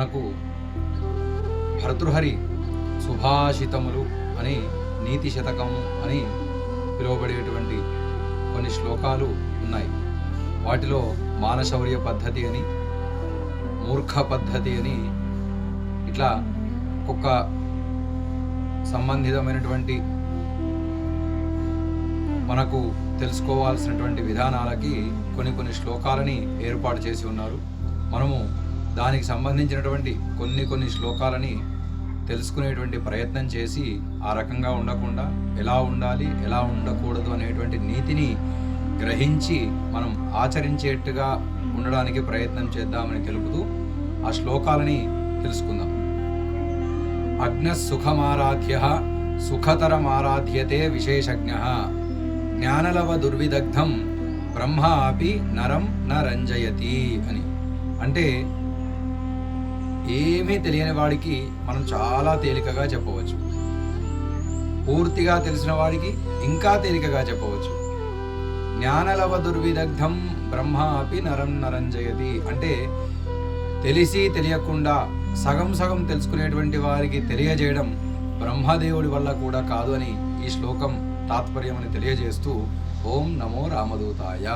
మనకు భర్తృహరి సుభాషితములు అని నీతి శతకము అని పిలువబడేటువంటి కొన్ని శ్లోకాలు ఉన్నాయి. వాటిలో మానశౌర్య పద్ధతి అని, మూర్ఖ పద్ధతి అని, ఇట్లా ఒక్కొక్క సంబంధితమైనటువంటి మనకు తెలుసుకోవాల్సినటువంటి విధానాలకి కొన్ని శ్లోకాలని ఏర్పాటు చేసి ఉన్నారు. మనము దానికి సంబంధించినటువంటి కొన్ని శ్లోకాలని తెలుసుకునేటువంటి ప్రయత్నం చేసి ఆ రకంగా ఉండకుండా ఎలా ఉండాలి, ఎలా ఉండకూడదు అనేటువంటి నీతిని గ్రహించి మనం ఆచరించేట్టుగా ఉండడానికి ప్రయత్నం చేద్దామని తెలుపుతూ ఆ శ్లోకాలని తెలుసుకుందాం. అగ్న సుఖమారాధ్య సుఖతరమారాధ్యతే విశేషజ్ఞ జ్ఞానలవ దుర్విదగ్ధం బ్రహ్మ అపి నరం న రంజయతి అని. అంటే ఏమీ తెలియని వాడికి మనం చాలా తేలికగా చెప్పవచ్చు, పూర్తిగా తెలిసిన వాడికి ఇంకా తేలికగా చెప్పవచ్చు. జ్ఞానలవ దుర్విదగ్ధం బ్రహ్మ అపి నరం నరంజయతి అంటే తెలిసి తెలియకుండా సగం తెలుసుకునేటువంటి వారికి తెలియజేయడం బ్రహ్మదేవుడి వల్ల కూడా కాదు అని ఈ శ్లోకం తాత్పర్యం అని తెలియజేస్తూ ఓం నమో రామదూతాయ.